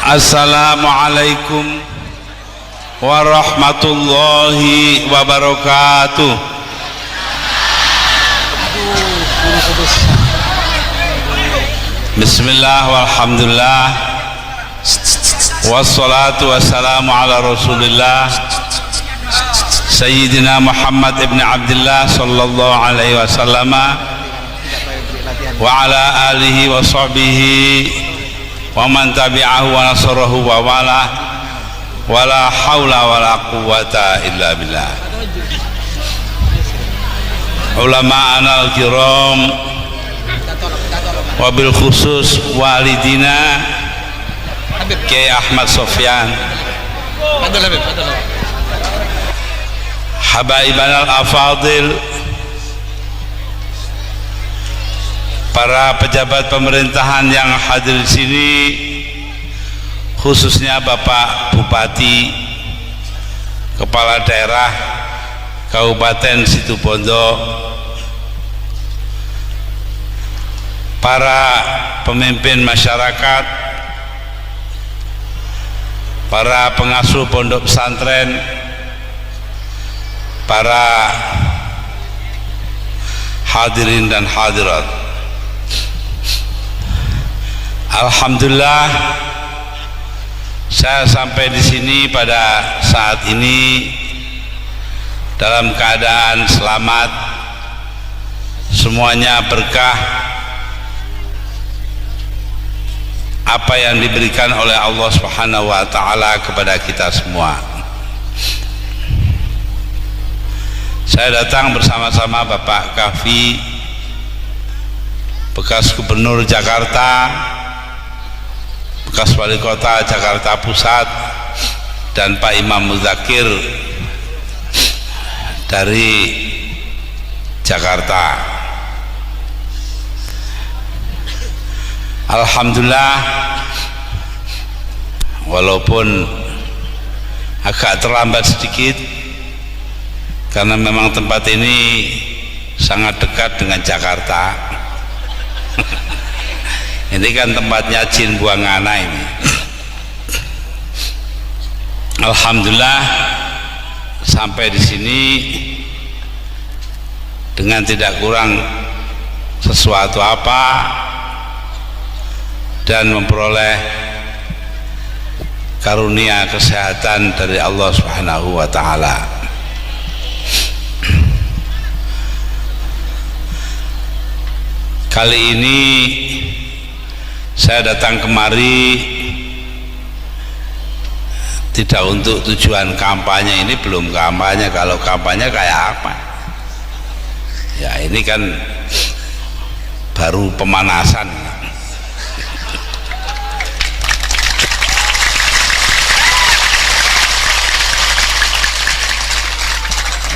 Assalamualaikum warahmatullahi wabarakatuh. Bismillah walhamdulillah wassalatu wassalamu ala rasulillah Sayyidina Muhammad ibn Abdullah sallallahu alaihi wasallam wa ala alihi wa sahbihi wa man tabi'ahu wa nasarahu wa wala wala hawla wala quwwata illa billah. Ulama'ana al-kiram wabil khusus walidina Kiai Ahmad Sofyan, habaibana al-afadil, para pejabat pemerintahan yang hadir di sini, khususnya Bapak Bupati, Kepala Daerah Kabupaten Situbondo, para pemimpin masyarakat, para pengasuh pondok pesantren, para hadirin dan hadirat. Alhamdulillah, saya sampai di sini pada saat ini dalam keadaan selamat, semuanya berkah apa yang diberikan oleh Allah Subhanahu wa taala kepada kita semua. Saya datang bersama-sama Bapak Kafi, bekas Gubernur Jakarta, bekas Wali Kota Jakarta Pusat, dan Pak Imam Muzakir dari Jakarta. Alhamdulillah, walaupun agak terlambat sedikit karena memang tempat ini sangat dekat dengan Jakarta. Ini kan tempatnya jin buang anak ini. Alhamdulillah, sampai di sini dengan tidak kurang sesuatu apa dan memperoleh karunia kesehatan dari Allah Subhanahu wa taala. Kali ini saya datang kemari tidak untuk tujuan kampanye. Ini belum kampanye. Kalau kampanye kayak apa ya, ini kan baru pemanasan.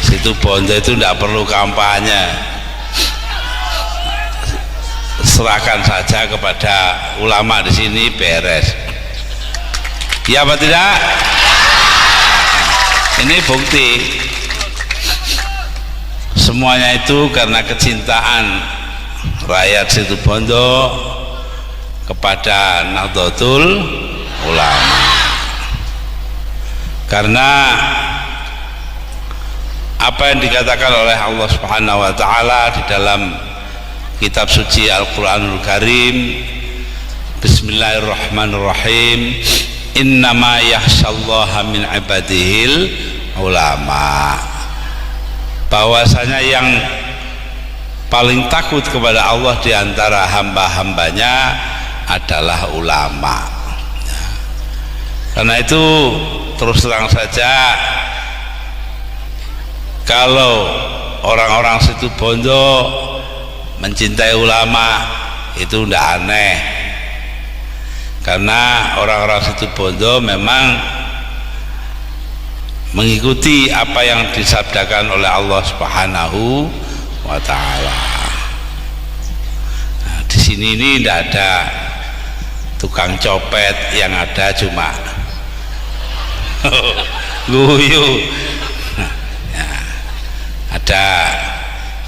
Situ Bondo itu tidak perlu kampanye, serahkan saja kepada ulama di sini, beres. Ya apa tidak? Ini bukti semuanya itu karena kecintaan rakyat Situbondo kepada Nahdlatul Ulama. Karena apa yang dikatakan oleh Allah Subhanahu wa taala di dalam kitab suci Al-Quranul Karim, Bismillahirrahmanirrahim, innama yakhsyallaha min ibadihil ulama, bahwasanya yang paling takut kepada Allah di antara hamba-hambanya adalah ulama. Karena itu terus terang saja, kalau orang-orang Situbondo mencintai ulama itu tidak aneh, karena orang-orang Situbondo memang mengikuti apa yang disabdakan oleh Allah Subhanahu wa taala. Nah, di sini ini tidak ada tukang copet, yang ada cuma guyu. Ya, ada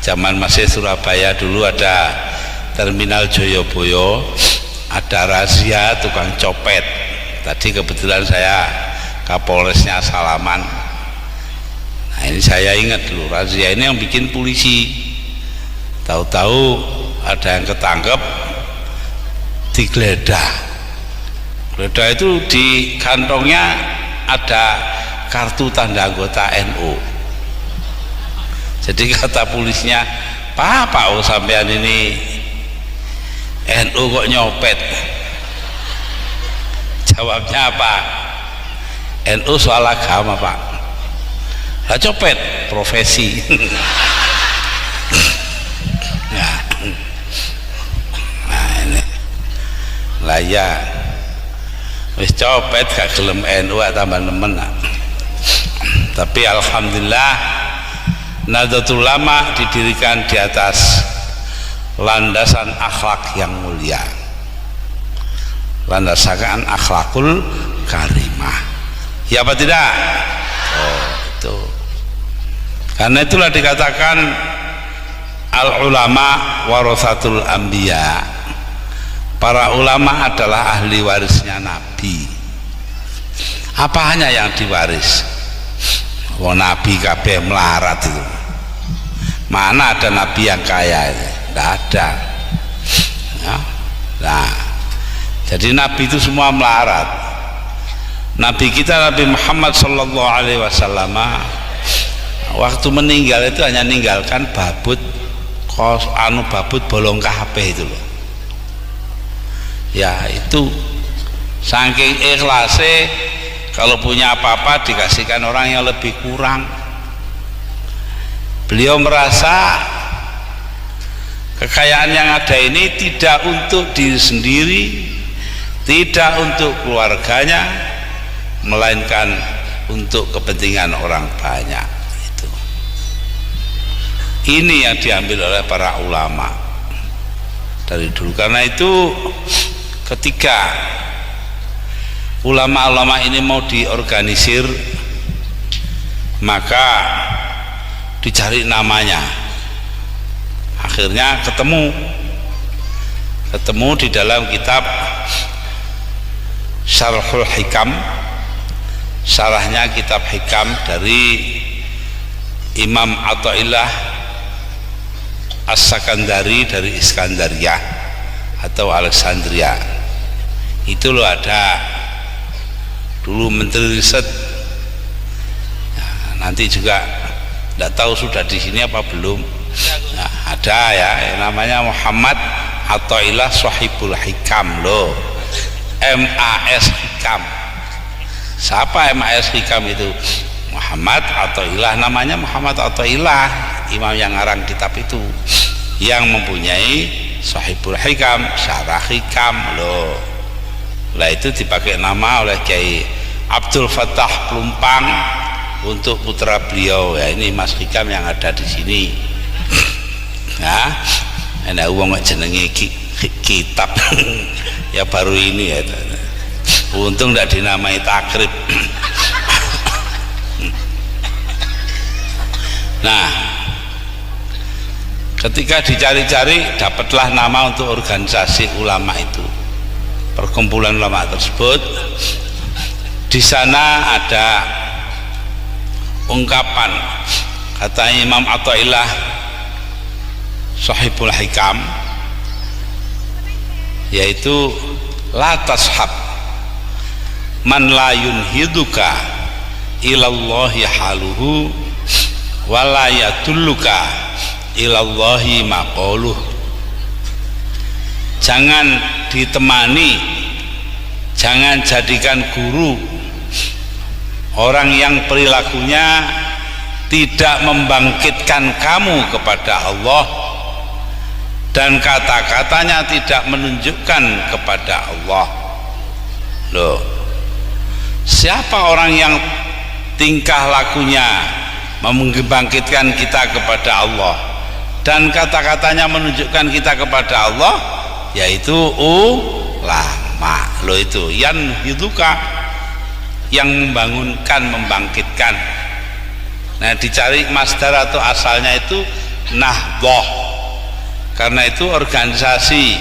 zaman masih Surabaya dulu ada terminal Joyoboyo, ada razia tukang copet tadi kebetulan saya Kapolresnya salaman. Nah ini saya ingat dulu, razia ini yang bikin polisi. Tahu-tahu ada yang ketangkep digeledah. Geledah itu di kantongnya ada kartu tanda anggota NU. Jadi kata polisnya, Pak sampean ini NU kok nyopet? Jawabnya apa? NU soal agama Pak. Lah copet profesi. Nah ini lah ya wis copet gak gelem NU tambah nemen. Tapi alhamdulillah Nahdlatul Ulama didirikan di atas landasan akhlak yang mulia, landasan akhlakul karimah, ya apa tidak? Oh itu, karena itulah dikatakan al ulama warasatul anbiya, para ulama adalah ahli warisnya Nabi. Apa hanya yang diwaris? Wong Nabi kabeh melarat itu, mana ada Nabi yang kaya itu? Tidak ada ya. Nah jadi Nabi itu semua melarat. Nabi kita Nabi Muhammad sallallahu alaihi wasallam waktu meninggal itu hanya meninggalkan babut babut bolong kabeh itu loh ya. Itu saking ikhlasnya, kalau punya apa-apa dikasihkan orang yang lebih kurang. Beliau merasa kekayaan yang ada ini tidak untuk diri sendiri, tidak untuk keluarganya, melainkan untuk kepentingan orang banyak. Itu ini yang diambil oleh para ulama dari dulu. Karena itu ketika ulama-ulama ini mau diorganisir, maka dicari namanya. Akhirnya ketemu di dalam kitab Syarhul Hikam, syarahnya kitab Hikam dari Imam Athaillah As-Sakandari dari Iskandaria atau Alexandria. Itu loh ada dulu Menteri Riset. Nah, nanti juga tidak tahu sudah di sini apa belum. Nah, ada ya yang namanya Muhammad Athaillah Shahibul Hikam loh, MAS Hikam. Siapa MAS Hikam itu? Muhammad Athaillah, namanya Muhammad Athaillah, imam yang ngarang kitab itu, yang mempunyai Shahibul Hikam, Syarah Hikam loh. Lah itu dipakai nama oleh Kiai Abdul Fattah Plumpang untuk putra beliau ya. Ini Mas Hikam yang ada di sini. Nah, ada uang jenenge kitab ya baru ini ya. Untung tidak dinamai takrib. Nah, ketika dicari-cari dapatlah nama untuk organisasi ulama itu, perkumpulan ulama tersebut. Di sana ada ungkapan kata Imam Athaillah Shahibul Hikam, yaitu la tashab man la yunhiduka ilallahi haluhu wa la yadulluka ilallahi maqaluh. Jangan ditemani, jangan jadikan guru orang yang perilakunya tidak membangkitkan kamu kepada Allah dan kata-katanya tidak menunjukkan kepada Allah. Loh, siapa orang yang tingkah lakunya membangkitkan kita kepada Allah dan kata-katanya menunjukkan kita kepada Allah? Yaitu ulama. Loh, itu yan hiduka, yang membangunkan, membangkitkan. Nah, dicari masdar atau asalnya itu nahdoh. Karena itu organisasi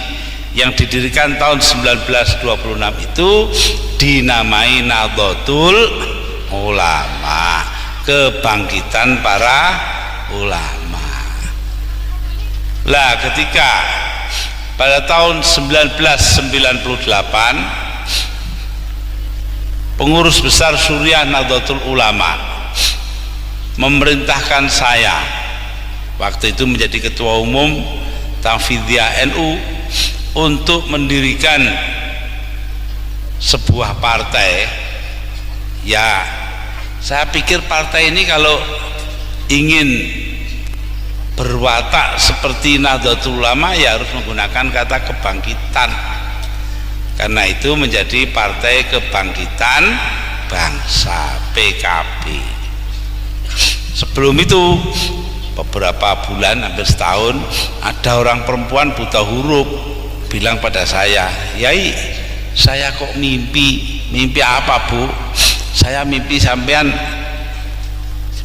yang didirikan tahun 1926 itu dinamai Nahdlatul Ulama, kebangkitan para ulama. Lah ketika pada tahun 1998 pengurus besar Suriah Nahdlatul Ulama memerintahkan saya, waktu itu menjadi ketua umum Tanfidiyah NU, untuk mendirikan sebuah partai. Ya, saya pikir partai ini kalau ingin berwatak seperti Nahdlatul Ulama ya harus menggunakan kata kebangkitan, karena itu menjadi Partai Kebangkitan Bangsa, PKB. Sebelum itu beberapa bulan, hampir setahun, ada orang perempuan buta huruf bilang pada saya, "Yai, saya kok mimpi." "Mimpi apa, Bu?" "Saya mimpi sampean,"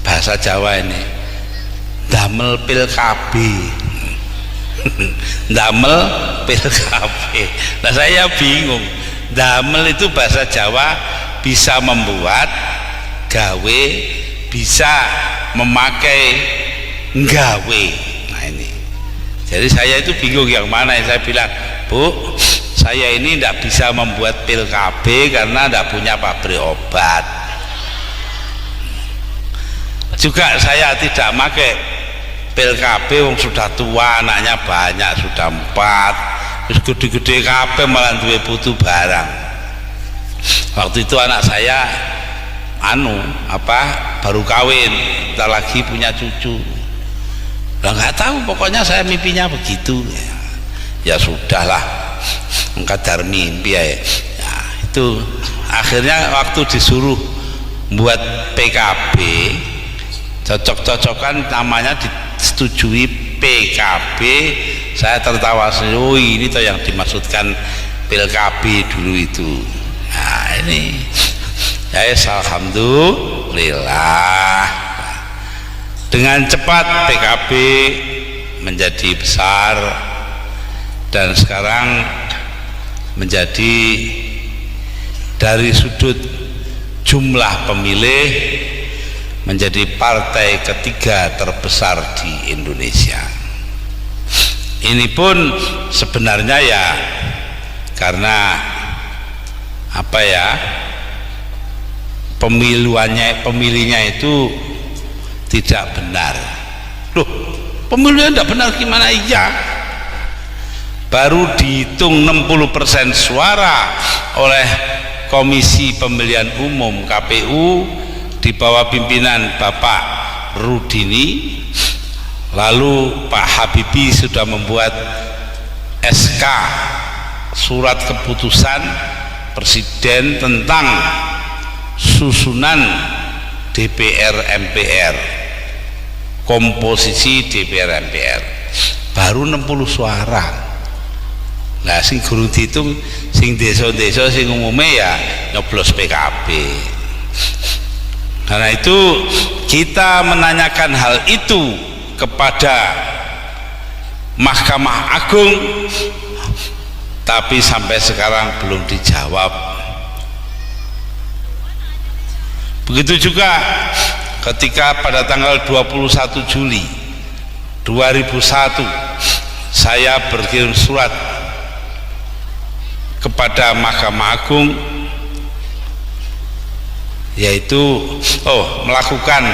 bahasa Jawa ini, "damel pil KB." Damel pil KB. Nah saya bingung, damel itu bahasa Jawa bisa membuat, gawe bisa memakai, nggawe. Nah ini, jadi saya itu bingung yang mana. Saya bilang, "Bu, saya ini tidak bisa membuat pil KB karena tidak punya pabrik obat. Juga saya tidak pakai pil KB, wong sudah tua, anaknya banyak, sudah 4, terus gede-gede KB malah duwe putu barang." Waktu itu anak saya baru kawin, tak lagi punya cucu. Lah nggak tahu, pokoknya saya mimpinya begitu. Ya sudahlah, mengkadar mimpi ya. Nah, itu akhirnya waktu disuruh buat PKB, cocok-cocokan namanya disetujui PKB, saya tertawa sendiri. Oh ini toh yang dimaksudkan pil KB dulu itu. Nah ini ya, alhamdulillah, dengan cepat PKB menjadi besar dan sekarang menjadi, dari sudut jumlah pemilih, menjadi partai ketiga terbesar di Indonesia. Ini pun sebenarnya ya karena pemilihnya itu tidak benar. Loh, pemilihnya tidak benar gimana? Iya, baru dihitung 60% suara oleh Komisi Pemilihan Umum KPU di bawah pimpinan Bapak Rudini. Lalu Pak Habibie sudah membuat SK, surat keputusan Presiden tentang susunan DPR MPR, komposisi DPR MPR, baru 60 suara. Nah sing guru dihitung, sing desa-desa sing umumnya ya nyoblos PKB. Karena itu kita menanyakan hal itu kepada Mahkamah Agung, tapi sampai sekarang belum dijawab. Begitu juga ketika pada tanggal 21 Juli 2001 saya berkirim surat kepada Mahkamah Agung, yaitu melakukan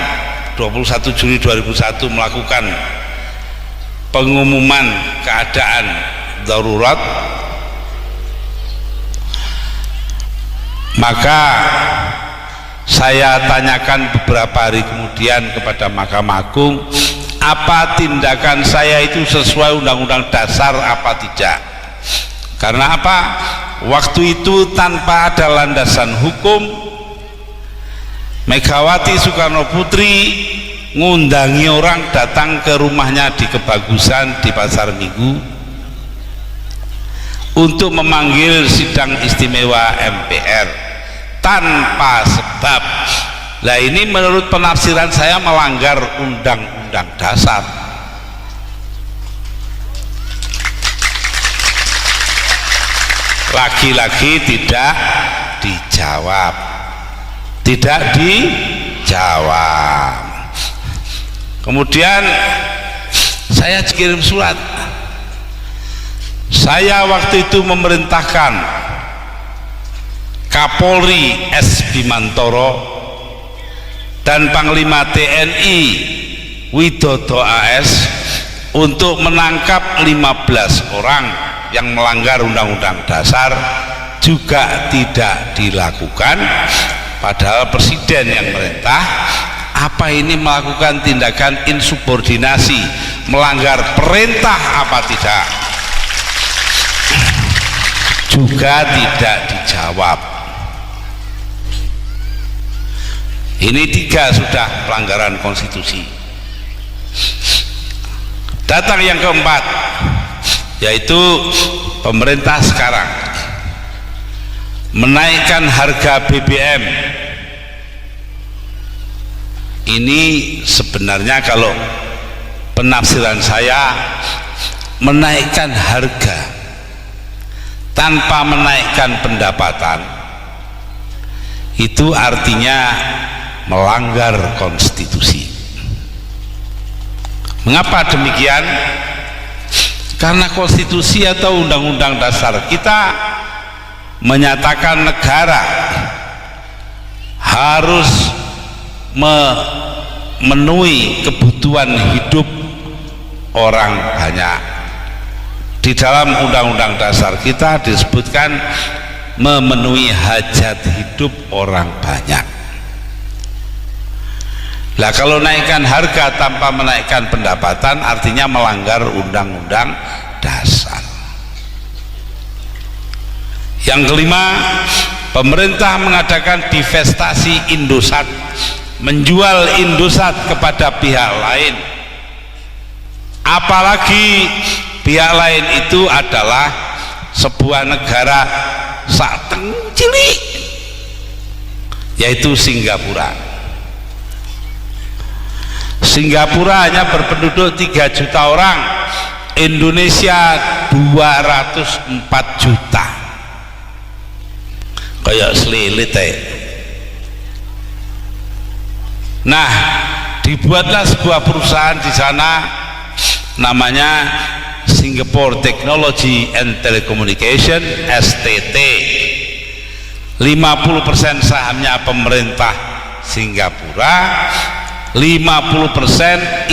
21 Juli 2001 melakukan pengumuman keadaan darurat. Maka saya tanyakan beberapa hari kemudian kepada Mahkamah Agung, apa tindakan saya itu sesuai Undang-Undang Dasar apa tidak? Karena apa? Waktu itu tanpa ada landasan hukum, Megawati Soekarno Putri ngundangi orang datang ke rumahnya di Kebagusan di Pasar Minggu untuk memanggil sidang istimewa MPR tanpa sebab. Nah ini menurut penafsiran saya melanggar Undang-Undang Dasar. lagi-lagi tidak dijawab, tidak dijawab. Kemudian saya kirim surat. Saya waktu itu memerintahkan Kapolri S. Bimantoro dan Panglima TNI Widodo AS untuk menangkap 15 orang yang melanggar Undang-Undang Dasar, juga tidak dilakukan, padahal Presiden yang merintah. Apa ini melakukan tindakan insubordinasi, melanggar perintah apa tidak? Juga tidak dijawab. Ini 3 sudah pelanggaran konstitusi. Datang yang keempat, yaitu pemerintah sekarang menaikkan harga BBM. Ini sebenarnya kalau penafsiran saya, menaikkan harga tanpa menaikkan pendapatan itu artinya melanggar konstitusi. Mengapa demikian? Karena konstitusi atau undang-undang dasar kita menyatakan negara harus memenuhi kebutuhan hidup orang banyak. Di dalam undang-undang dasar kita disebutkan memenuhi hajat hidup orang banyak. Lah kalau naikkan harga tanpa menaikkan pendapatan artinya melanggar undang-undang dasar. Yang kelima, pemerintah mengadakan divestasi Indosat, menjual Indosat kepada pihak lain, apalagi pihak lain itu adalah sebuah negara sateng cilik, yaitu Singapura. Singapura hanya berpenduduk 3 juta orang, Indonesia 204 juta, kayak selilit Nah, dibuatlah sebuah perusahaan di sana namanya Singapore Technology and Telecommunication STT. 50% sahamnya pemerintah Singapura, 50%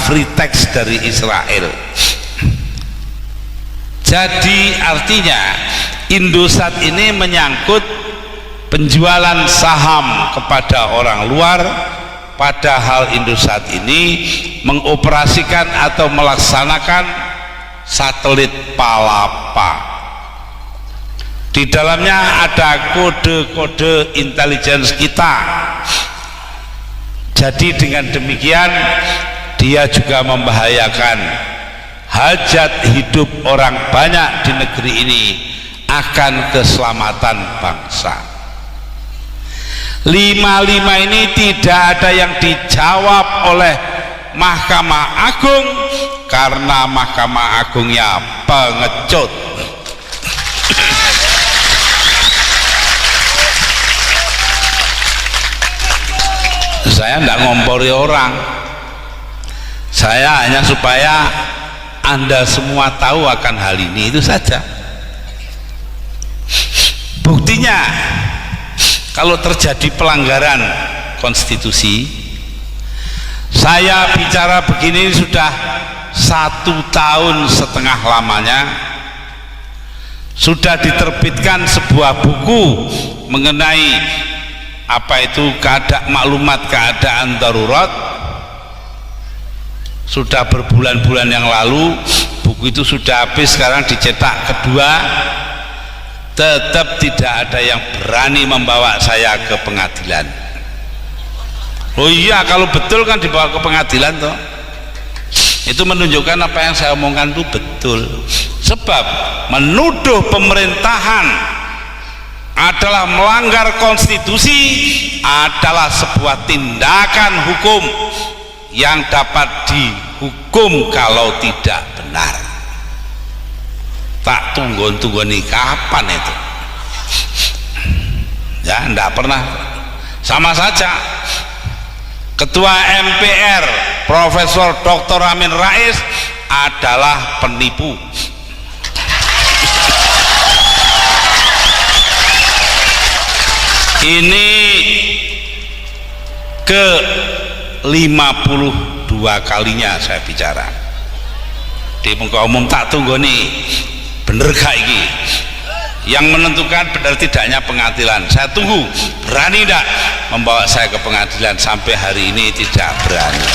free tax dari Israel. Jadi artinya Indosat ini menyangkut penjualan saham kepada orang luar, padahal Indosat ini mengoperasikan atau melaksanakan satelit Palapa. Di dalamnya ada kode-kode intelligence kita. Jadi dengan demikian dia juga membahayakan hajat hidup orang banyak di negeri ini, akan keselamatan bangsa. 5 ini tidak ada yang dijawab oleh Mahkamah Agung karena Mahkamah Agungnya pengecut. Saya tidak ngompori orang, saya hanya supaya Anda semua tahu akan hal ini, itu saja. Buktinya kalau terjadi pelanggaran konstitusi, saya bicara begini sudah 1,5 tahun lamanya, sudah diterbitkan sebuah buku mengenai apa itu maklumat keadaan darurat. Sudah berbulan-bulan yang lalu buku itu sudah habis, sekarang dicetak kedua. Tetap tidak ada yang berani membawa saya ke pengadilan. Oh iya, kalau betul kan dibawa ke pengadilan toh. Itu menunjukkan apa yang saya omongkan itu betul. Sebab menuduh pemerintahan adalah melanggar konstitusi adalah sebuah tindakan hukum yang dapat dihukum kalau tidak benar. tak tunggu-tungguni kapan itu ya, enggak pernah. Sama saja Ketua MPR Profesor Dr. Amin Rais adalah penipu. Ini ke 52 kalinya saya bicara di muka umum. Tak tunggu nih, bener gak ini yang menentukan benar tidaknya pengadilan. Saya tunggu, berani tidak membawa saya ke pengadilan? Sampai hari ini tidak berani.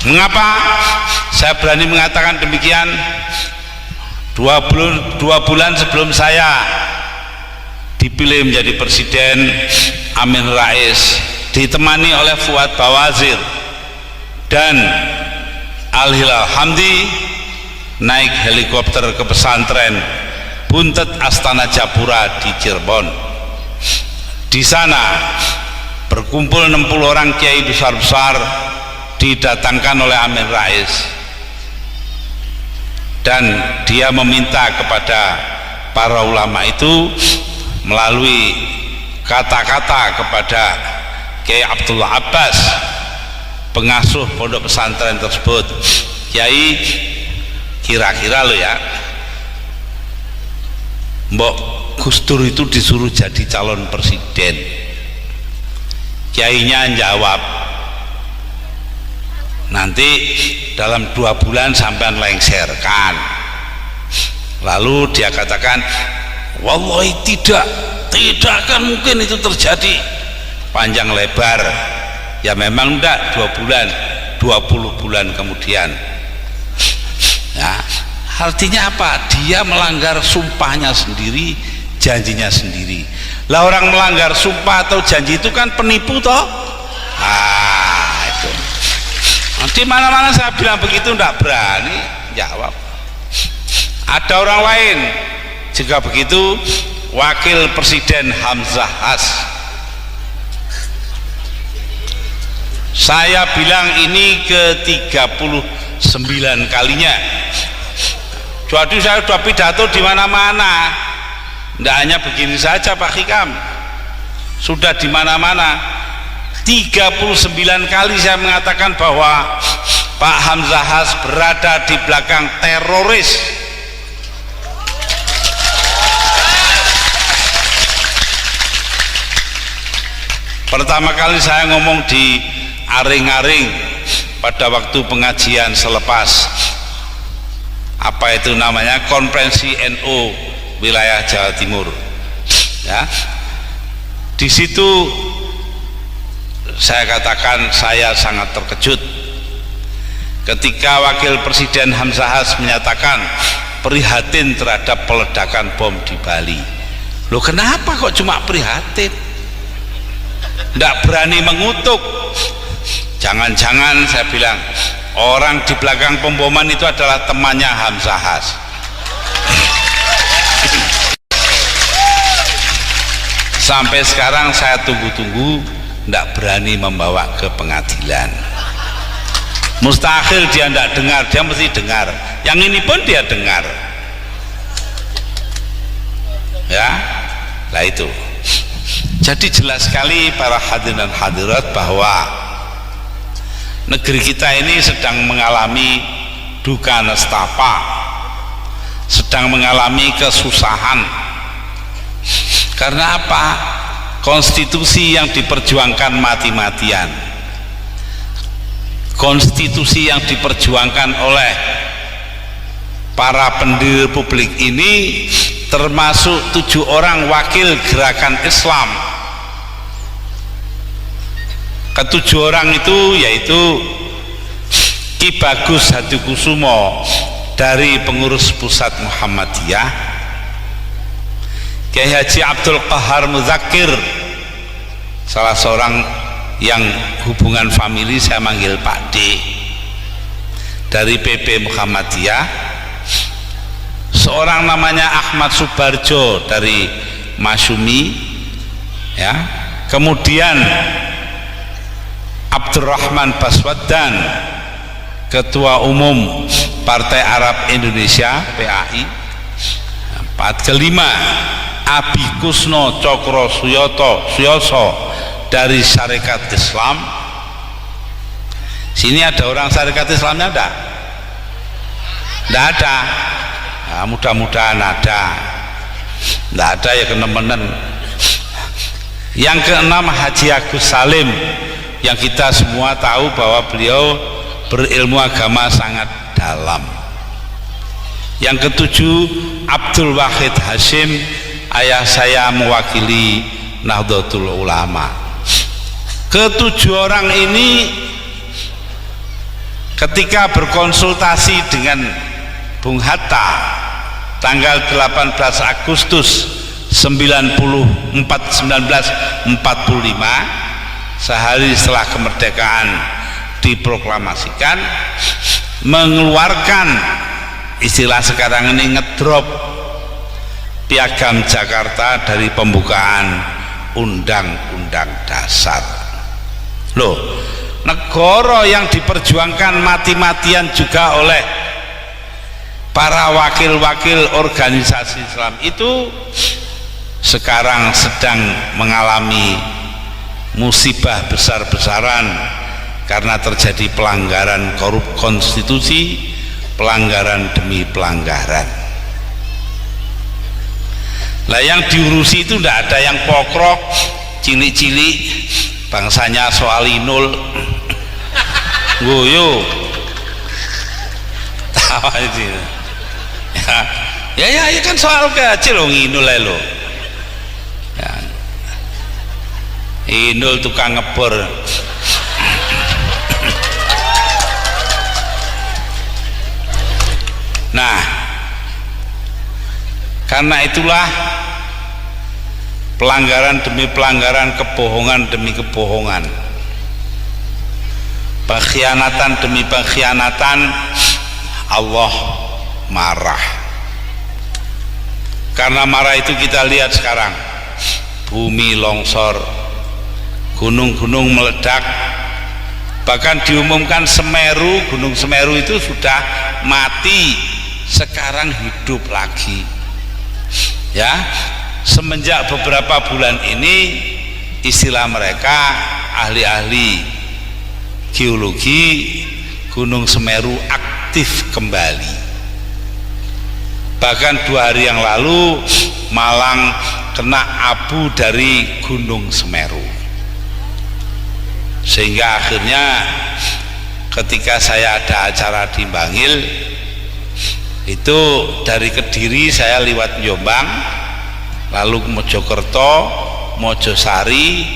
Mengapa saya berani mengatakan demikian? 2 bulan sebelum saya dipilih menjadi presiden, Amin Rais ditemani oleh Fuad Bawazir dan Al Hilal Hamdi naik helikopter ke pesantren Buntet Astana Japura di Cirebon. Di sana berkumpul 60 orang kiai besar-besar didatangkan oleh Amin Rais, dan dia meminta kepada para ulama itu melalui kata-kata kepada Kiai Abdullah Abbas, pengasuh pondok pesantren tersebut, Kiai, kira-kira lo ya, Mbok Gus Dur itu disuruh jadi calon presiden. Kiainya jawab, nanti dalam 2 bulan sampean lengserkan. Lalu dia katakan, wallahi tidak akan mungkin itu terjadi. Panjang lebar, ya memang enggak 2 bulan, 20 bulan kemudian. Ya, artinya apa? Dia melanggar sumpahnya sendiri, janjinya sendiri. Lah orang melanggar sumpah atau janji itu kan penipu toh. Itu di mana-mana saya bilang begitu, enggak berani jawab. Ada orang lain juga begitu, Wakil Presiden Hamzah Has. Saya bilang ini ke 39 kalinya. Jadi saya sudah pidato di mana-mana. Tidak hanya begini saja Pak Hikam, sudah di mana-mana. 39 kali saya mengatakan bahwa Pak Hamzah Has berada di belakang teroris. Pertama kali saya ngomong di Aring-Aring pada waktu pengajian selepas apa itu namanya konferensi NU wilayah Jawa Timur, ya. Di situ saya katakan saya sangat terkejut ketika Wakil Presiden Hamzah Has menyatakan prihatin terhadap peledakan bom di Bali. Loh, kenapa kok cuma prihatin? Tidak berani mengutuk. Jangan-jangan saya bilang orang di belakang pemboman itu adalah temannya Hamzah Has. Sampai sekarang saya tunggu-tunggu, tidak berani membawa ke pengadilan. Mustahil dia tidak dengar, dia mesti dengar. Yang ini pun dia dengar. Ya, lah itu. Jadi jelas sekali para hadirin dan hadirat bahwa negeri kita ini sedang mengalami duka nestapa, sedang mengalami kesusahan. Karena apa? Konstitusi yang diperjuangkan mati-matian, konstitusi yang diperjuangkan oleh para pendiri republik ini, termasuk 7 orang wakil gerakan Islam. Ke-7 orang itu yaitu Ki Bagus Hadikusumo dari pengurus pusat Muhammadiyah, Kiai Haji Abdul Qahar Muzakir, salah seorang yang hubungan famili saya manggil Pak D, dari PP Muhammadiyah, seorang namanya Ahmad Subarjo dari Masyumi, ya, kemudian Abdurrahman Baswaddan, Ketua Umum Partai Arab Indonesia PAI. Kelima, Abi Kusno Cokro Suyoso dari Syarikat Islam. Sini ada orang Syarikat Islamnya ada? Tidak ada. Nah, mudah-mudahan ada. Tidak ada ya kenemenen. Yang keenam, Haji Agus Salim, yang kita semua tahu bahwa beliau berilmu agama sangat dalam. Yang ketujuh, Abdul Wahid Hashim, ayah saya mewakili Nahdlatul Ulama. Ketujuh orang ini ketika berkonsultasi dengan Bung Hatta tanggal 18 Agustus 1945, sehari setelah kemerdekaan diproklamasikan, mengeluarkan istilah sekarang ini ngedrop Piagam Jakarta dari pembukaan Undang-Undang Dasar. Loh, negara yang diperjuangkan mati-matian juga oleh para wakil-wakil organisasi Islam itu sekarang sedang mengalami musibah besar-besaran karena terjadi pelanggaran konstitusi, pelanggaran demi pelanggaran. Lah yang diurusi itu tidak ada yang pokrok, cilik-cilik, bangsanya soal inul, guyu, tawa itu. Ya kan soal kecil loh, inul lo. Ya. Inul tukang ngebor. Nah, karena itulah pelanggaran demi pelanggaran, kebohongan demi kebohongan, pengkhianatan demi pengkhianatan, Allah marah. Karena marah itu kita lihat sekarang, bumi longsor, gunung-gunung meledak, bahkan diumumkan Semeru, Gunung Semeru itu sudah mati, sekarang hidup lagi. Ya, semenjak beberapa bulan ini istilah mereka ahli-ahli geologi, Gunung Semeru aktif kembali. Bahkan 2 hari yang lalu Malang kena abu dari Gunung Semeru, sehingga akhirnya ketika saya ada acara di Bangil itu, dari Kediri saya liwat Jombang, lalu ke Mojokerto, Mojosari,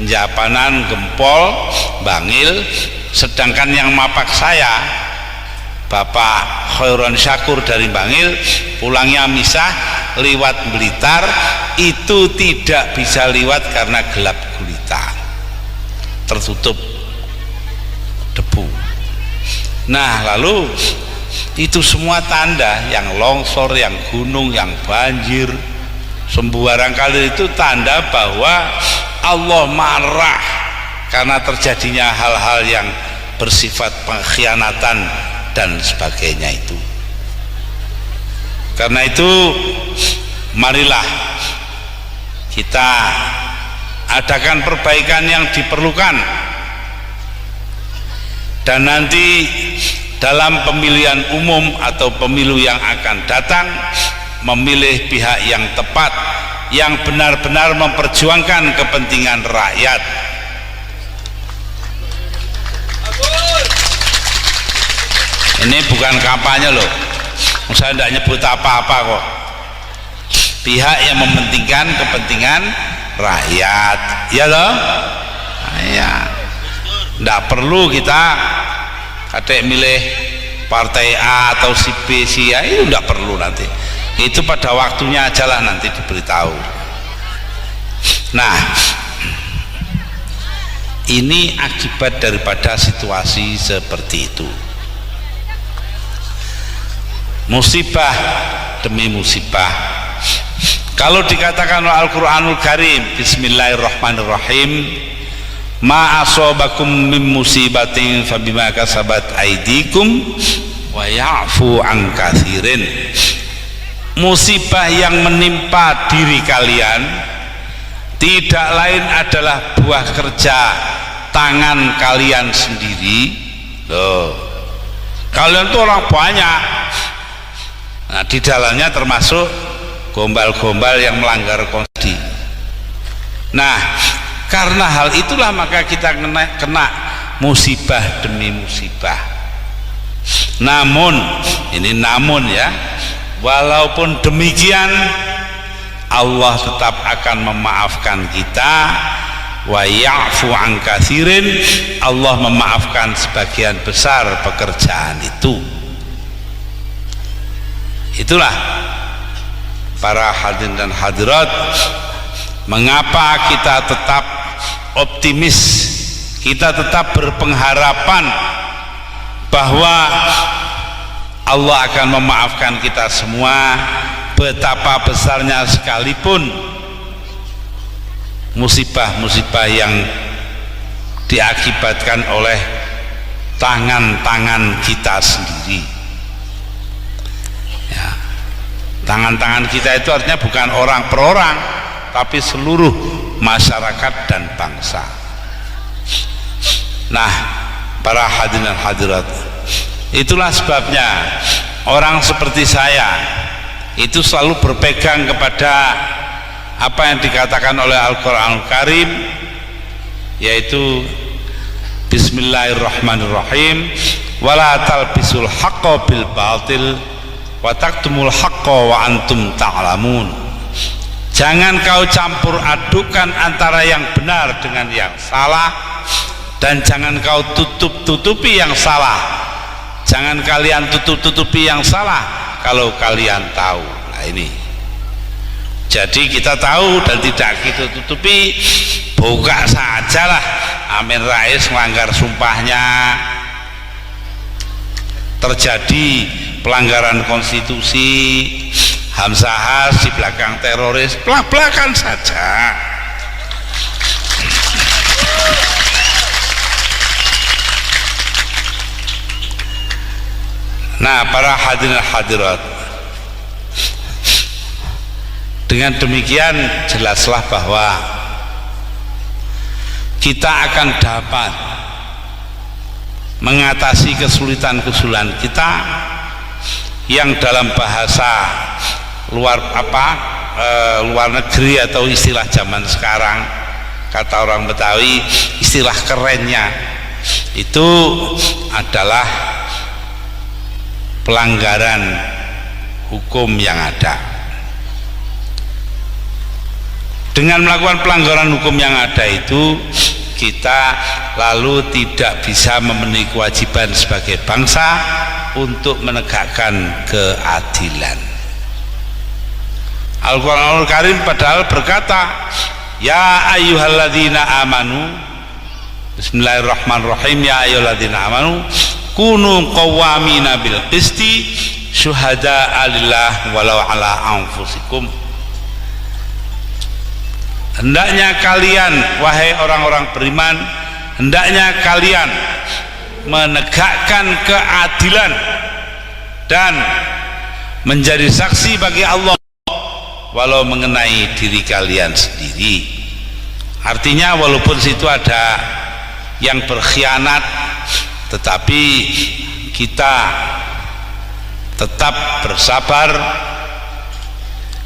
Japanan, Gempol, Bangil, sedangkan yang mapak saya Bapak Khairon Syakur dari Bangil, pulangnya misah liwat Blitar, itu tidak bisa liwat karena gelap gulita, tertutup debu. Nah, lalu itu semua tanda, yang longsor, yang gunung, yang banjir, sembarang kali itu tanda bahwa Allah marah karena terjadinya hal-hal yang bersifat pengkhianatan dan sebagainya itu. Karena itu marilah kita adakan perbaikan yang diperlukan, dan nanti dalam pemilihan umum atau pemilu yang akan datang memilih pihak yang tepat, yang benar-benar memperjuangkan kepentingan rakyat. Ini bukan kampanye loh, saya tidak nyebut apa-apa kok. Pihak yang mementingkan kepentingan rakyat, ya loh. Ya, tidak perlu kita kadek milih partai A atau si B, si A, itu tidak perlu. Nanti itu pada waktunya aja lah, nanti diberitahu. Nah, ini akibat daripada situasi seperti itu. Musibah demi musibah. Kalau dikatakan Al-Quranul Karim, Bismillahirrahmanirrahim, ma asobakum min musibatin fabima kasabat aidikum wa ya'fu an katsirin. Musibah yang menimpa diri kalian tidak lain adalah buah kerja tangan kalian sendiri. Loh, kalian tuh orang banyak. Nah, di dalamnya termasuk gombal-gombal yang melanggar konstitusi. Nah, karena hal itulah maka kita kena musibah demi musibah. Namun, ini namun ya, walaupun demikian Allah tetap akan memaafkan kita. Wa ya'fu an katsirin, Allah memaafkan sebagian besar pekerjaan itu. Itulah para hadirin dan hadirat, mengapa kita tetap optimis, kita tetap berpengharapan bahwa Allah akan memaafkan kita semua, betapa besarnya sekalipun musibah-musibah yang diakibatkan oleh tangan-tangan kita sendiri. Ya, tangan-tangan kita itu artinya bukan orang per orang, tapi seluruh masyarakat dan bangsa. Nah, para hadirin dan hadirat, itulah sebabnya orang seperti saya itu selalu berpegang kepada apa yang dikatakan oleh Al-Quranul Karim, yaitu Bismillahirrahmanirrahim, wala talbisul haqqa bil batil wa taktumul haqqa wa antum ta'lamun. Jangan kau campur adukan antara yang benar dengan yang salah, dan jangan kau tutup-tutupi yang salah. Jangan kalian tutup-tutupi yang salah kalau kalian tahu. Nah, ini jadi kita tahu dan tidak kita tutupi, buka sajalah. Amin Rais melanggar sumpahnya, terjadi pelanggaran konstitusi, Hamzahas di belakang teroris, belak-belakan saja. Nah, para hadirin hadirat, dengan demikian jelaslah bahwa kita akan dapat mengatasi kesulitan-kesulitan kita yang dalam bahasa luar negeri atau istilah zaman sekarang, kata orang Betawi, istilah kerennya itu adalah pelanggaran hukum yang ada. Dengan melakukan pelanggaran hukum yang ada itu, kita lalu tidak bisa memenuhi kewajiban sebagai bangsa untuk menegakkan keadilan. Al-Quranul Karim padahal berkata, ya ayyuhalladzina amanu, bismillahirrahmanirrahim, ya ayyuhalladzina amanu kunu qawwamina bil qisti syuhada'a lillah walau ala anfusikum. Hendaknya kalian, wahai orang-orang beriman, hendaknya kalian menegakkan keadilan dan menjadi saksi bagi Allah walau mengenai diri kalian sendiri. Artinya walaupun situ ada yang berkhianat, tetapi kita tetap bersabar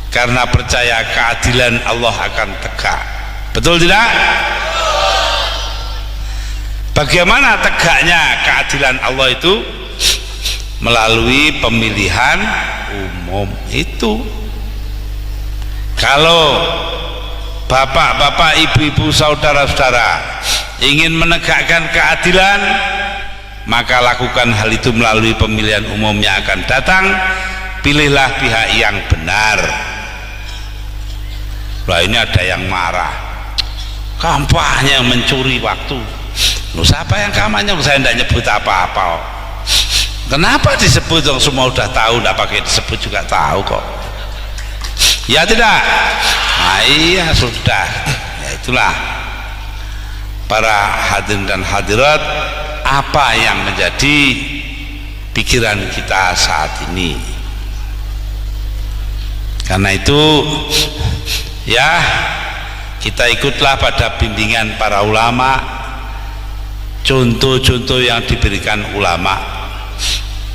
karena percaya keadilan Allah akan tegak. Betul tidak? Bagaimana tegaknya keadilan Allah itu? Melalui pemilihan umum itu. Kalau bapak-bapak, ibu-ibu, saudara-saudara ingin menegakkan keadilan, maka lakukan hal itu melalui pemilihan umum yang akan datang. Pilihlah pihak yang benar. Lah, ini ada yang marah, kampanye mencuri waktu. Loh, siapa yang kampanye? Saya tidak nyebut apa-apa. Kenapa disebut? Dong semua udah tahu, tidak pakai disebut juga tahu kok. Ya tidak? Nah, iya sudah. Ya itulah. para hadirin dan hadirat, apa yang menjadi pikiran kita saat ini. Karena itu ya, kita ikutlah pada bimbingan para ulama, contoh-contoh yang diberikan ulama.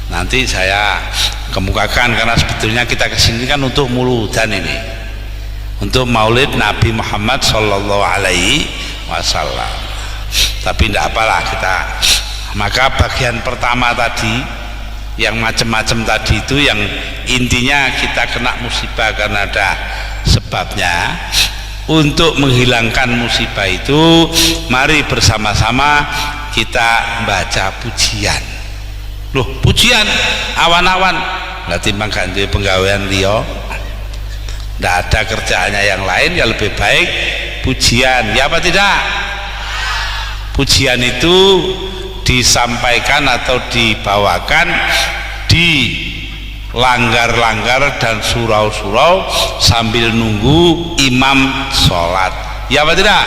Nanti saya kemukakan, karena sebetulnya kita kesini kan untuk muludan ini, untuk maulid Nabi Muhammad Sallallahu Alaihi Wasallam. Tapi tidak apalah kita. Maka bagian pertama tadi, yang macam-macam tadi itu, yang intinya kita kena musibah karena ada sebabnya. Untuk menghilangkan musibah itu, mari bersama-sama kita baca pujian. Loh, pujian awan-awan, lah timbang gak duwe penggawean liya, ndak ada kerjaannya yang lain, ya lebih baik pujian, ya apa tidak? Pujian itu disampaikan atau dibawakan di langgar-langgar dan surau-surau sambil nunggu imam sholat, ya apa tidak?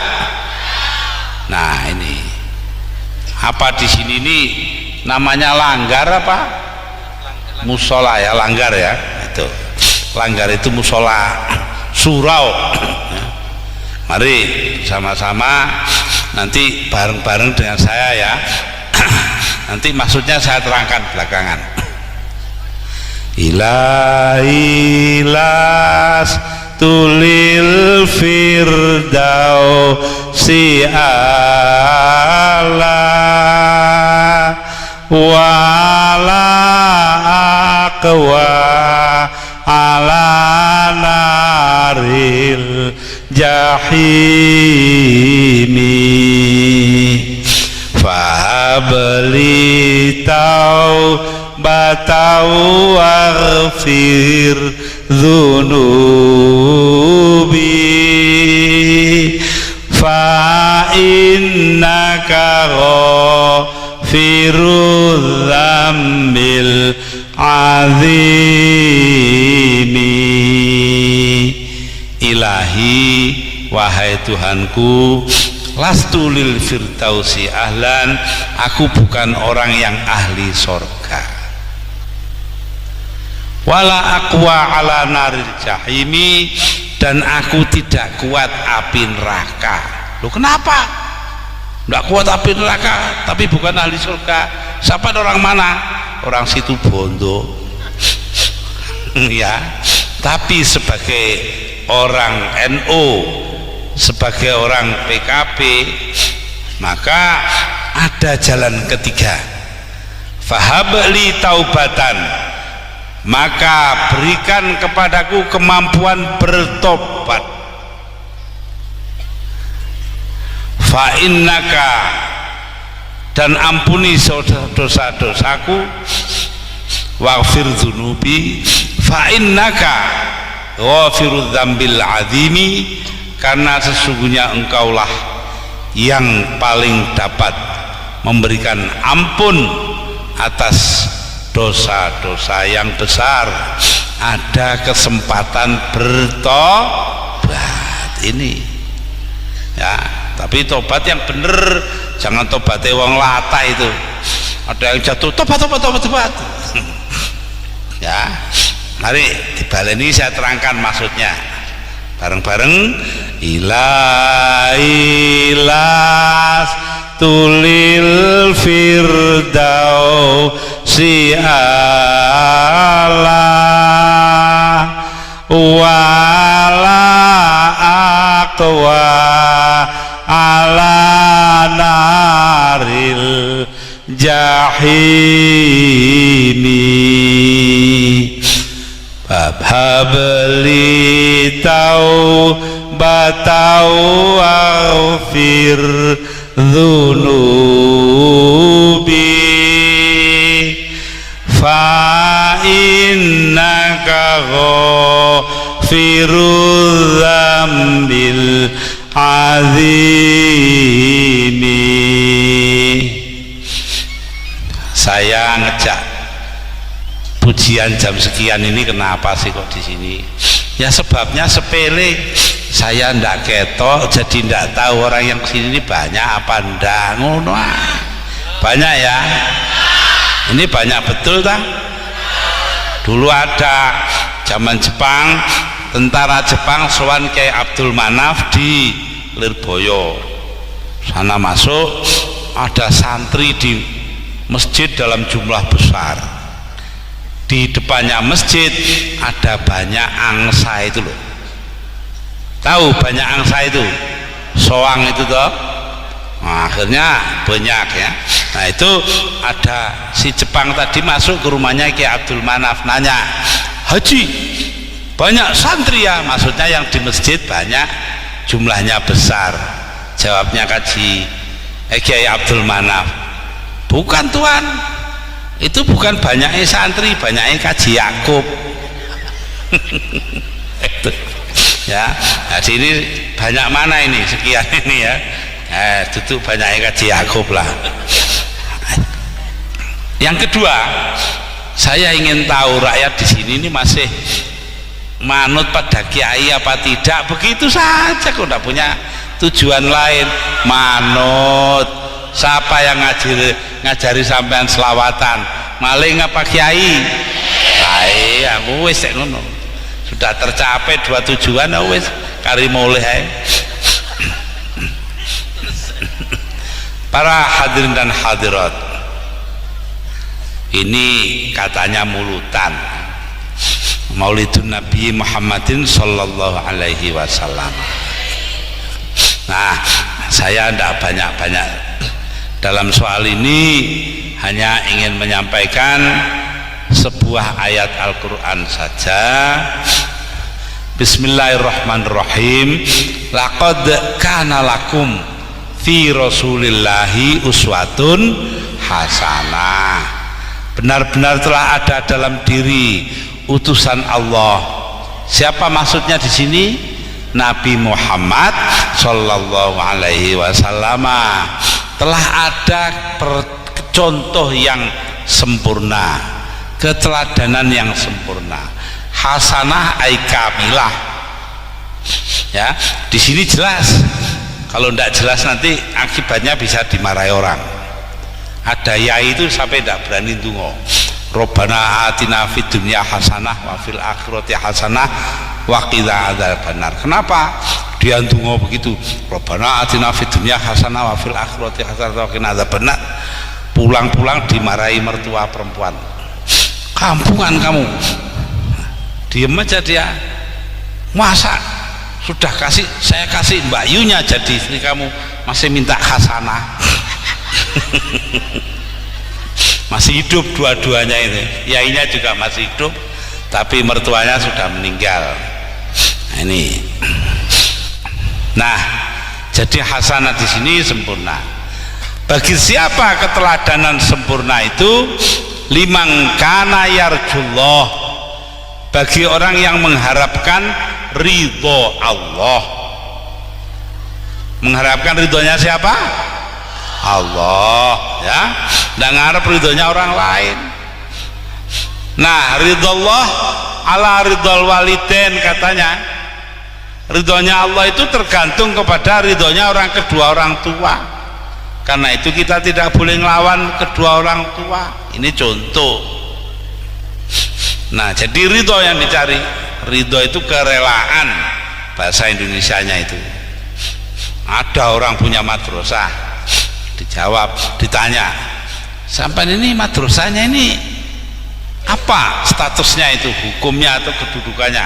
Nah, ini apa di sini ini namanya langgar apa? Musola ya, langgar ya, itu langgar itu musola, surau. Mari sama-sama nanti bareng-bareng dengan saya ya. Nanti maksudnya saya terangkan belakangan. Ilailas tulil firdausi ala wala aqwa ala naril jahimi fahabli taubatau waghfir dhunubi fa innaka ghafirudz dzambil azimi. Ilahi, wahai Tuhanku, lastu lil firdausi ahlan, aku bukan orang yang ahli sorga, wala aqwa ala naril jahimi, dan aku tidak kuat api neraka. Loh, kenapa? Tidak kuat api neraka tapi bukan ahli surga. Siapa orang mana? Orang situ Bondo. Ya, tapi sebagai orang NU, sebagai orang PKP, maka ada jalan ketiga. Fahabli taubatan, maka berikan kepadaku kemampuan bertobat. Fa innaka, dan ampuni dosa-dosaku. Waghfir dzunubi, fa innaka ghafirudz dzambil azimi, karena sesungguhnya engkaulah yang paling dapat memberikan ampun atas dosa-dosa yang besar. Ada kesempatan bertobat ini ya, tapi tobat yang bener, jangan tobatnya wong lata itu. Ada yang jatuh tobat ya. Mari dibaleni, saya terangkan maksudnya bareng-bareng. Ilailas tulil firdausi ala wala aqwa ala naril jahimi habli taubatau waghfir dhunubi fa innaka ghafirudz dzambil azimi. Saya ngejak pujian jam sekian ini kenapa sih kok di sini? Ya sebabnya sepele. saya ndak ketok, jadi ndak tahu orang yang sini ini banyak apa ndak, ngono banyak ya, ini banyak betul tak? Dulu ada zaman Jepang, tentara Jepang sowan Kyai Abdul Manaf di Lirboyo, sana masuk, ada santri di masjid dalam jumlah besar, di depannya masjid ada banyak angsa itu loh, tahu banyak angsa itu, soang itu toh. Nah, akhirnya banyak ya. Nah itu ada si Jepang tadi masuk ke rumahnya Kyai Abdul Manaf, nanya, Haji banyak santri ya, maksudnya yang di masjid banyak, jumlahnya besar. Jawabnya Kyai Abdul Manaf, bukan Tuan, itu bukan banyaknya santri, banyaknya Kaji Yakub. Itu ya, jadi ini banyak mana ini, sekian ini ya, itu banyaknya Kaji Yakub lah. Yang kedua, saya ingin tahu rakyat di sini ini masih manut pada kiai apa tidak, begitu saja kok, tidak punya tujuan lain. Manut siapa yang ngajari sampean selawatan, maling apa kiai? Aku wis ngono, sudah tercapai dua tujuan, wis kari mulih ae. Para hadirin dan hadirat, ini katanya mulutan Maulidun Nabi Muhammadin sallallahu alaihi wasallam. Nah, saya tidak banyak-banyak dalam soal ini, hanya ingin menyampaikan sebuah ayat Al-Quran saja. Bismillahirrahmanirrahim. Laqad kana lakum fi rasulillahi uswatun hasanah. Benar-benar telah ada dalam diri utusan Allah. Siapa maksudnya di sini? Nabi Muhammad sallallahu alaihi wasallam. Telah ada contoh yang sempurna, keteladanan yang sempurna. Hasanah ay kamilah. Ya, di sini jelas. Kalau tidak jelas nanti akibatnya bisa dimarahi orang. Ada yai itu sampai tidak berani dungo, Robbana atina fid dunya hasanah wa fil akhirati hasanah wa qina adzabannar. Kenapa dia dungo begitu? Robbana atina fid dunya hasanah wa fil akhirati hasanah wa qina adzabannar. Pulang-pulang dimarahi mertua perempuan. Kampungan kamu. Diam aja dia. Masa sudah saya kasih Mbak Yunya jadi istri kamu, masih minta hasanah. Masih hidup dua-duanya ini, yainya juga masih hidup, tapi mertuanya sudah meninggal. Nah, ini. Nah, jadi hasanah di sini sempurna. Bagi siapa keteladanan sempurna itu? Liman kana yarjullah, bagi orang yang mengharapkan ridho Allah. Mengharapkan ridhonya siapa? Allah, ya, tidak ngarep ridhonya orang lain. Nah, ridho Allah ala ridhol waliden, katanya ridhonya Allah itu tergantung kepada ridhonya kedua orang tua. Karena itu kita tidak boleh ngelawan kedua orang tua. Ini contoh. Nah, jadi ridho yang dicari, ridho itu kerelaan, bahasa Indonesianya itu. Ada orang punya madrasah, dijawab, ditanya, sampai ini madrasahnya ini apa statusnya itu, hukumnya atau kedudukannya?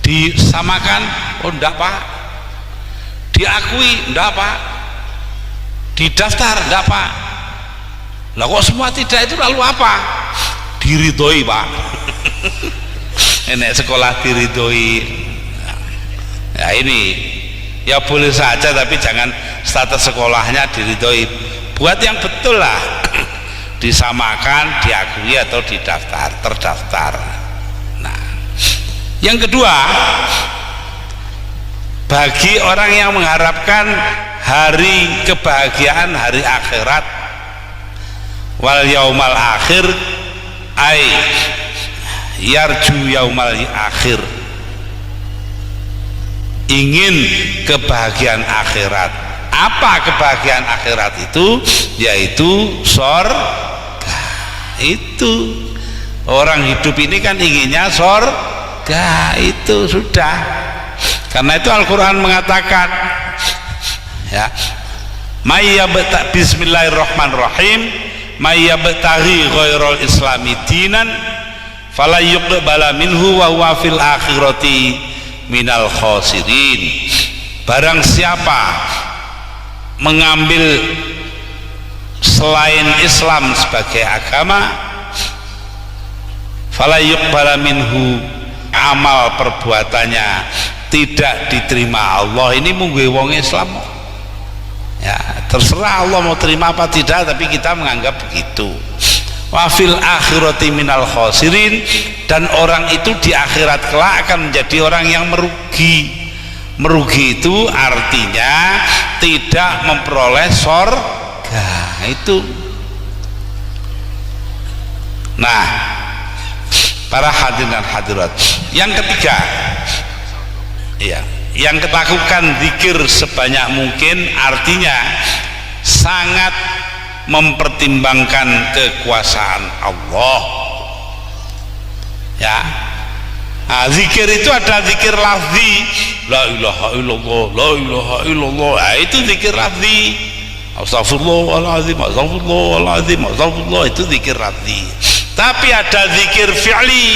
Disamakan? Oh enggak Pak. Diakui? Enggak Pak. Didaftar? Enggak Pak. Lah kok semua tidak, itu lalu apa? Diridhoi Pak. Enek sekolah diridhoi. Ya ini ya boleh saja, tapi jangan status sekolahnya diridhoi. Buat yang betul lah. Disamakan, diakui atau didaftar, terdaftar. Nah, yang kedua, bagi orang yang mengharapkan hari kebahagiaan, hari akhirat, wal yaumal akhir, ay yarju yaumal akhir, ingin kebahagiaan akhirat. Apa kebahagiaan akhirat itu? Yaitu surga. Itu orang hidup ini kan inginnya surga, itu sudah. Karena itu Al-Quran mengatakan, ya, Bismillahirrahmanirrahim, mayyabtaghi ghairal islami dinan fala yuqbala minhu wa huwa fil akhirati minal khosirin. Barang siapa mengambil selain Islam sebagai agama, fala yuqbala minhu, amal perbuatannya tidak diterima Allah. Ini munggu wong Islam, ya terserah Allah mau terima apa tidak, tapi kita menganggap begitu. Wa fil akhirati minal khosirin, dan orang itu di akhirat kelak akan menjadi orang yang merugi. Merugi itu artinya tidak memperoleh surga itu. Nah, para hadirin dan hadirat, yang ketiga, ya, yang melakukan zikir sebanyak mungkin artinya sangat mempertimbangkan kekuasaan Allah, ya. Nah, zikir itu ada zikir lafzi, la ilaha illallah, la ilaha illallah. Nah, itu zikir lafzi. Astagfirullahaladzim, astagfirullahaladzim, astagfirullah, itu zikir lafzi. Tapi ada zikir fi'li.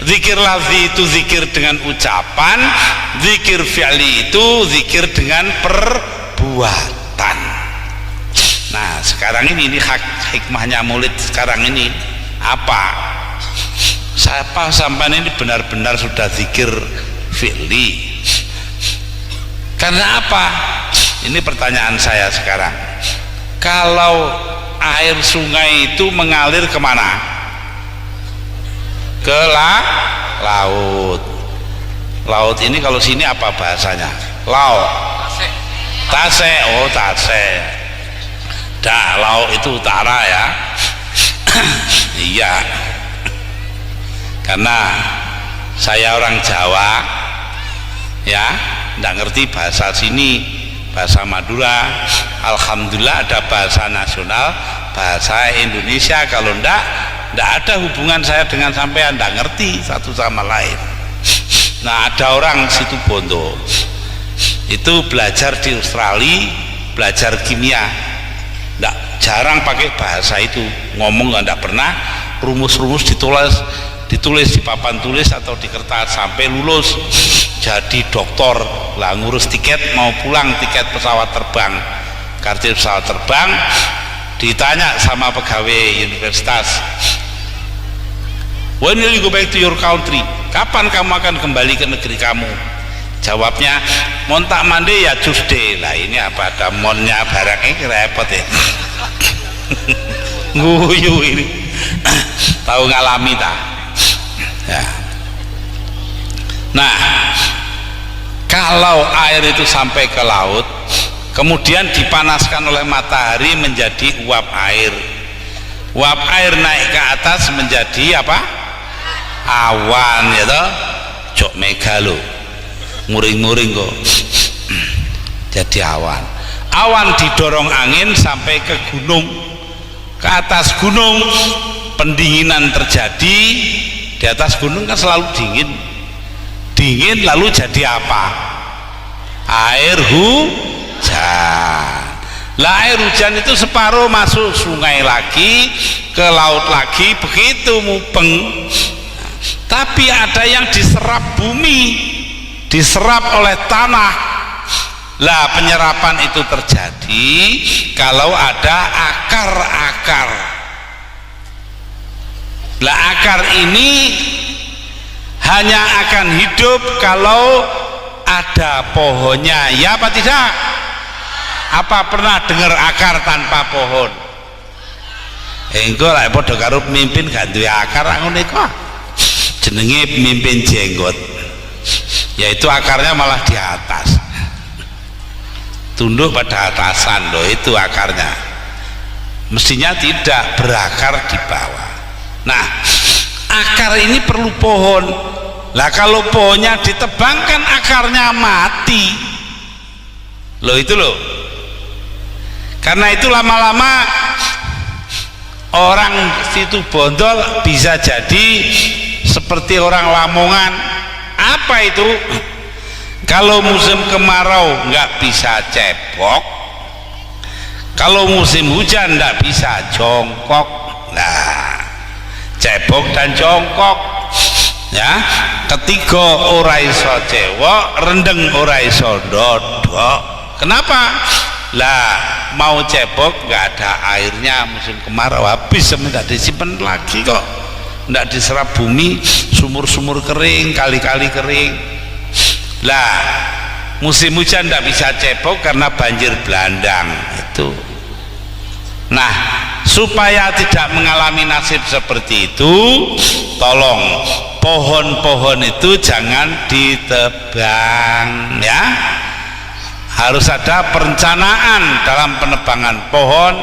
Zikir lafzi itu zikir dengan ucapan, zikir fi'li itu zikir dengan perbuatan. Nah, sekarang ini hikmahnya maulid sekarang ini apa? Siapa sampai ini benar-benar sudah zikir fi'li? Karena apa? Ini pertanyaan saya sekarang. Kalau air sungai itu mengalir kemana? Ke laut. Laut ini kalau sini apa bahasanya? Laut. Tase. Oh, tase. Dah, laut itu utara ya. Iya. Karena saya orang Jawa, ya, nggak ngerti bahasa sini, bahasa Madura. Alhamdulillah ada bahasa nasional, bahasa Indonesia. Kalau nggak ada hubungan saya dengan sampean, nggak ngerti satu sama lain. Nah, ada orang situ Bondo itu belajar di Australia, belajar kimia, nggak jarang pakai bahasa itu, ngomong nggak pernah, rumus-rumus ditulis di papan tulis atau di kertas sampai lulus jadi doktor. Lah ngurus tiket mau pulang, tiket pesawat terbang, kartu pesawat terbang, ditanya sama pegawai universitas, when will you go back to your country? Kapan kamu akan kembali ke negeri kamu? Jawabnya, montak mandi ya Tuesday. Lah ini apa ada monnya barang ini repot ya. Nguyu ini. Tahu ngalami tak? Ya. Nah, kalau air itu sampai ke laut, kemudian dipanaskan oleh matahari menjadi uap air. Uap air naik ke atas menjadi apa? Awan, ya toh? Jok megalo, muring-muring kok. Jadi awan. Awan didorong angin sampai ke gunung. Ke atas gunung pendinginan terjadi. Di atas gunung kan selalu dingin lalu jadi apa? Air hujan. Lah air hujan itu separuh masuk sungai lagi, ke laut lagi, begitu mupeng. Tapi ada yang diserap bumi, diserap oleh tanah. Lah penyerapan itu terjadi kalau ada akar-akar. Lah akar ini hanya akan hidup kalau ada pohonnya, ya apa tidak? Apa pernah dengar akar tanpa pohon? Engko lek padha karo pemimpin gak duwe akar ngono iku. Jenenge pemimpin jenggot. Yaitu akarnya malah di atas. Tunduk pada atasan loh, itu akarnya. Mestinya tidak berakar di bawah. Nah, akar ini perlu pohon. Lah kalau pohonnya ditebang kan akarnya mati loh, itu loh. Karena itu lama-lama orang situ Bondol bisa jadi seperti orang Lamongan. Apa itu? Kalau musim kemarau nggak bisa cebok, kalau musim hujan nggak bisa jongkok. Nah, cebok dan jongkok ya. Ketiga ora iso cewek, rendeng ora iso ndodok. Kenapa? Lah mau cebok nggak ada airnya, musim kemarau habis, tidak disimpan lagi kok, tidak diserap bumi, sumur-sumur kering, kali-kali kering. Lah musim hujan tidak bisa cebok karena banjir bandang itu. Nah, supaya tidak mengalami nasib seperti itu, tolong pohon-pohon itu jangan ditebang ya. Harus ada perencanaan dalam penebangan pohon.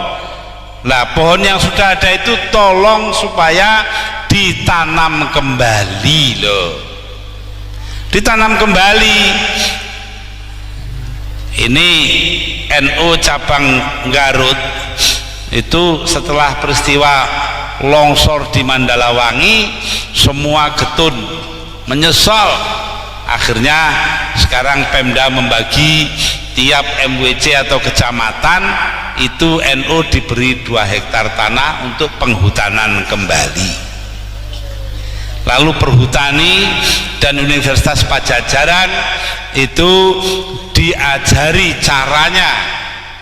Nah, pohon yang sudah ada itu tolong supaya ditanam kembali loh, ditanam kembali. Ini NU cabang Garut itu setelah peristiwa longsor di Mandalawangi, semua getun menyesal. Akhirnya sekarang Pemda membagi tiap MWC atau kecamatan itu NU diberi 2 hektar tanah untuk penghutanan kembali. Lalu Perhutani dan Universitas Pajajaran itu diajari caranya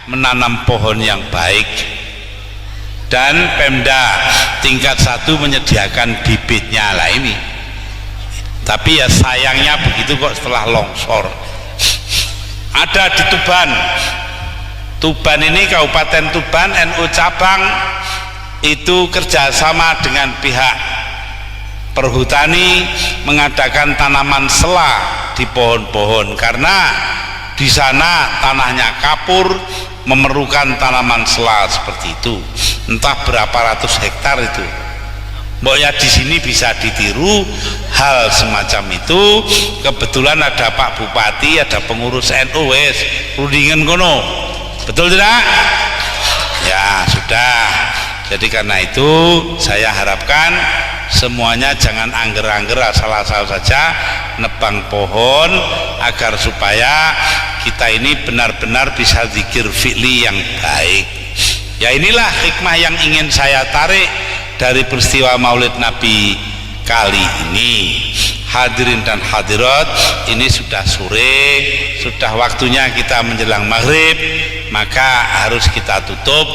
menanam pohon yang baik, dan Pemda tingkat 1 menyediakan bibitnya lah ini. Tapi ya sayangnya begitu kok, setelah longsor. Ada di Tuban. Tuban ini Kabupaten Tuban, NU cabang itu kerjasama dengan pihak Perhutani mengadakan tanaman sela di pohon-pohon, karena di sana tanahnya kapur, memerlukan tanaman sela seperti itu. Entah berapa ratus hektar itu. Pokoknya di sini bisa ditiru hal semacam itu. Kebetulan ada Pak Bupati, ada pengurus NU, wes rundingan kono, betul tidak? Ya sudah. Jadi karena itu saya harapkan semuanya jangan angger-angger asal-asal saja nebang pohon, agar supaya kita ini benar-benar bisa zikir fi'li yang baik. Ya inilah hikmah yang ingin saya tarik dari peristiwa Maulid Nabi kali ini. Hadirin dan hadirat, ini sudah sore, sudah waktunya kita menjelang maghrib, maka harus kita tutup.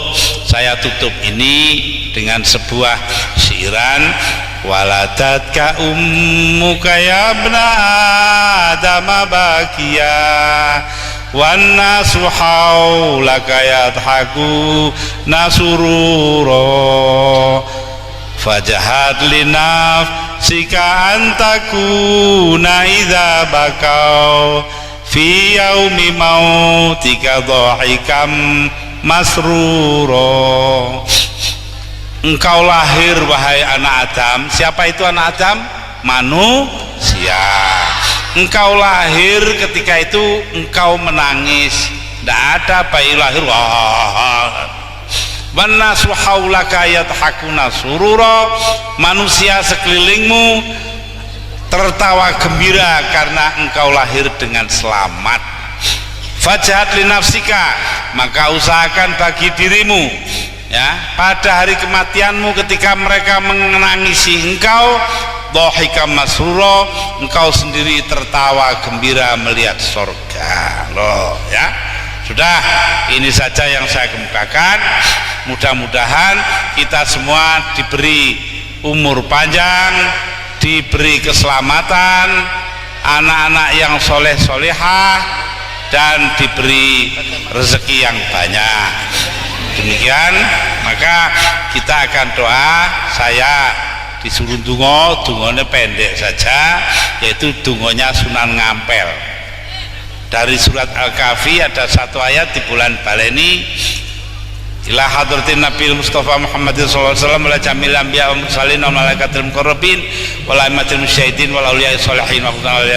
Saya tutup ini dengan sebuah syairan. Waladatka ummuka ya ibna Adam bakiya wan nasu haulaka yadhaku nasururo fajahat linafsika antakuna idza bakau fi yaumi mautika dhahikam masruro. Engkau lahir wahai anak Adam. Siapa itu anak Adam? Manusia. Engkau lahir, ketika itu engkau menangis, tidak ada bayi lahir wanasu haulaka yadhakuna surura, manusia sekelilingmu tertawa gembira karena engkau lahir dengan selamat. Fajahat linafsika, maka usahakan bagi dirimu ya, pada hari kematianmu ketika mereka menangisi engkau, dhahika masrura, engkau sendiri tertawa gembira melihat surga loh ya. Sudah, ini saja yang saya kemukakan. Mudah-mudahan kita semua diberi umur panjang, diberi keselamatan, anak-anak yang soleh solehah, dan diberi rezeki yang banyak. Demikian, maka kita akan doa. Saya disuruh dungo, dungonya pendek saja, yaitu dungonya Sunan Ngampel. Dari surat Al-Kahfi ada satu ayat di bulan baleni, ila hadratin Nabi Mustafa Muhammad sallallahu alaihi wasallam wa jamil anbiya wa mursalin wa malaikatil muqarrabin wa laimatil musyahidin wal auliya sholihin wa qudal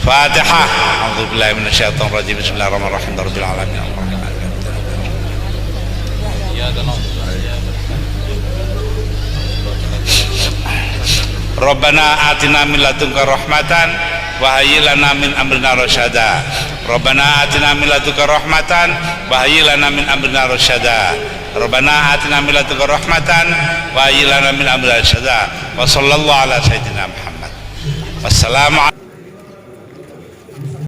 Fatihah. A'udzubillahi minasyaitonir rajim. Bismillahirrahmanirrahim. Rabbil alamin. Rabbana atina min ladunka rahmatan wa hayyi lana min amrina rasyada. Rabbana atina min ladunka rahmatan wa hayyi lana min amrina rasyada. Rabbana atina min ladunka rahmatan wa hayyi lana min amrina rasyada. Wa sallallahu ala sayyidina Muhammad. Wassalamu